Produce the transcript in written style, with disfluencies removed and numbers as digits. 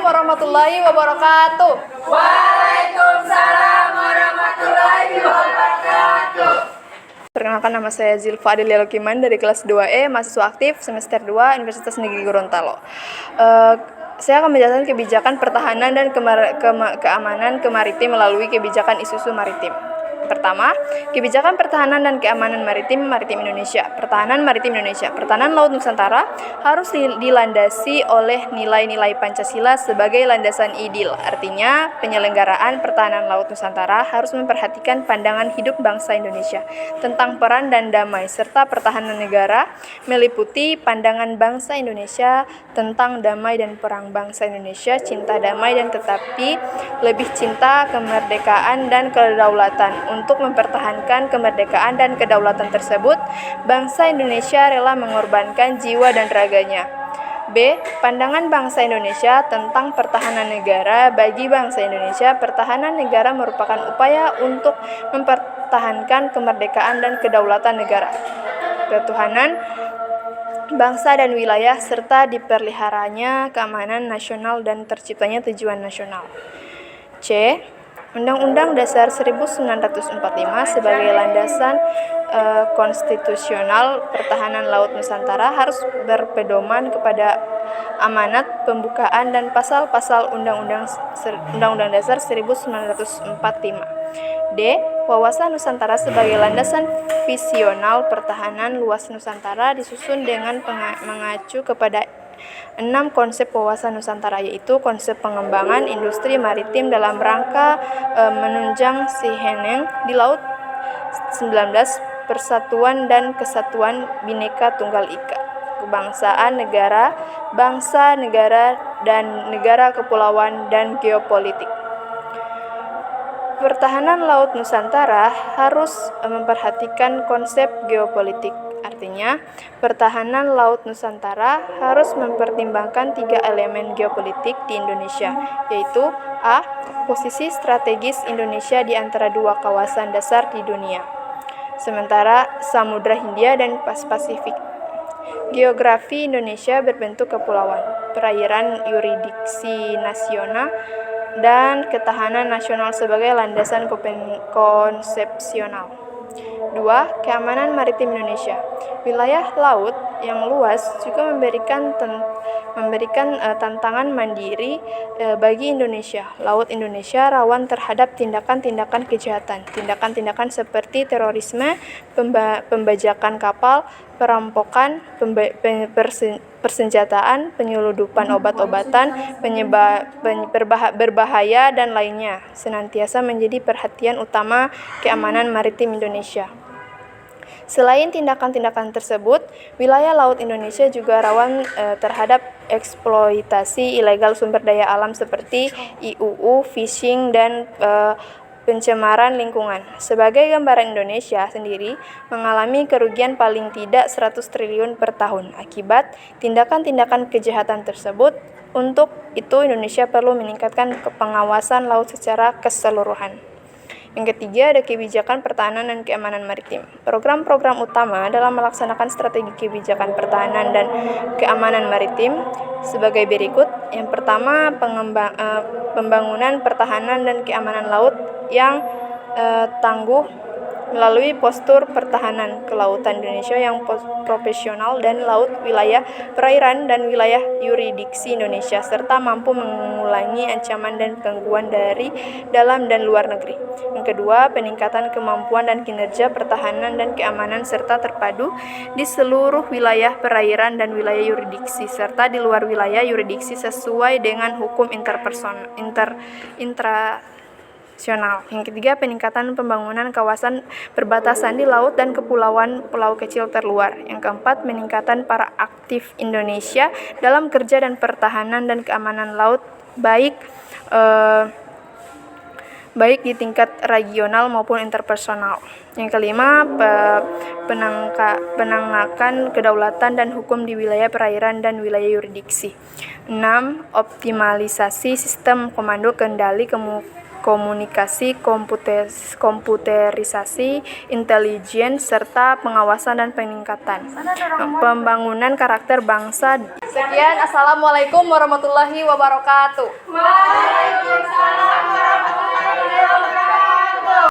warahmatullahi wabarakatuh. Waalaikumsalam warahmatullahi wabarakatuh. Perkenalkan, nama saya Zilfa Adelia Lukiman dari kelas 2E, mahasiswa aktif semester 2 Universitas Negeri Gorontalo. Saya akan menjelaskan kebijakan pertahanan dan keamanan kemaritim melalui kebijakan Isuzu Maritim. Pertama, kebijakan pertahanan dan keamanan maritim Indonesia. Pertahanan maritim Indonesia. Pertahanan laut Nusantara harus dilandasi oleh nilai-nilai Pancasila sebagai landasan ideal. Artinya, penyelenggaraan pertahanan laut Nusantara harus memperhatikan pandangan hidup bangsa Indonesia tentang peran dan damai, serta pertahanan negara meliputi pandangan bangsa Indonesia tentang damai dan perang. Bangsa Indonesia cinta damai dan tetapi lebih cinta kemerdekaan dan kedaulatan. Untuk mempertahankan kemerdekaan dan kedaulatan tersebut, bangsa Indonesia rela mengorbankan jiwa dan raganya. B. Pandangan bangsa Indonesia tentang pertahanan negara. Bagi bangsa Indonesia, pertahanan negara merupakan upaya untuk mempertahankan kemerdekaan dan kedaulatan negara, ketuhanan bangsa dan wilayah, serta dipeliharanya keamanan nasional dan terciptanya tujuan nasional. C. Undang-Undang Dasar 1945 sebagai landasan konstitusional pertahanan laut Nusantara harus berpedoman kepada amanat pembukaan dan pasal-pasal Undang-Undang Dasar 1945. D. Wawasan Nusantara sebagai landasan visional pertahanan luas Nusantara disusun dengan mengacu kepada 6 konsep wawasan Nusantara, yaitu konsep pengembangan industri maritim dalam rangka menunjang siheneng di laut 19, persatuan dan kesatuan Bhinneka Tunggal Ika, kebangsaan negara, bangsa negara dan negara kepulauan dan geopolitik. Pertahanan laut Nusantara harus memperhatikan konsep geopolitik. Artinya, pertahanan laut Nusantara harus mempertimbangkan 3 elemen geopolitik di Indonesia, yaitu A. Posisi strategis Indonesia di antara 2 kawasan dasar di dunia, sementara Samudra Hindia dan Pasifik. Geografi Indonesia berbentuk kepulauan, perairan yurisdiksi nasional, dan ketahanan nasional sebagai landasan konsepsional. 2. Keamanan maritim Indonesia. Wilayah laut yang luas juga memberikan tantangan mandiri bagi Indonesia. Laut Indonesia rawan terhadap tindakan-tindakan kejahatan. Tindakan-tindakan seperti terorisme, pembajakan kapal, perampokan, persenjataan, penyeludupan obat-obatan, berbahaya, dan lainnya senantiasa menjadi perhatian utama keamanan maritim Indonesia. Selain tindakan-tindakan tersebut, wilayah laut Indonesia juga rawan terhadap eksploitasi ilegal sumber daya alam seperti IUU, fishing, dan pencemaran lingkungan. Sebagai gambaran, Indonesia sendiri mengalami kerugian paling tidak 100 triliun per tahun akibat tindakan-tindakan kejahatan tersebut. Untuk itu, Indonesia perlu meningkatkan pengawasan laut secara keseluruhan. Yang ketiga, ada kebijakan pertahanan dan keamanan maritim. Program-program utama dalam melaksanakan strategi kebijakan pertahanan dan keamanan maritim sebagai berikut. Yang pertama, pembangunan pertahanan dan keamanan laut yang tangguh melalui postur pertahanan kelautan Indonesia yang profesional dan laut, wilayah perairan, dan wilayah yurisdiksi Indonesia, serta mampu mengulangi ancaman dan gangguan dari dalam dan luar negeri. Yang kedua, peningkatan kemampuan dan kinerja pertahanan dan keamanan serta terpadu di seluruh wilayah perairan dan wilayah yurisdiksi, serta di luar wilayah yurisdiksi sesuai dengan hukum internasional. Yang ketiga, peningkatan pembangunan kawasan perbatasan di laut dan kepulauan pulau kecil terluar. Yang keempat, peningkatan para aktif Indonesia dalam kerja dan pertahanan dan keamanan laut baik di tingkat regional maupun interpersonal. Yang kelima, penanganan kedaulatan dan hukum di wilayah perairan dan wilayah yurisdiksi. 6. Optimalisasi sistem komando kendali komunikasi, komputerisasi, intelijen, serta pengawasan dan peningkatan pembangunan karakter bangsa Sekian, assalamualaikum warahmatullahi wabarakatuh. Waalaikumsalam.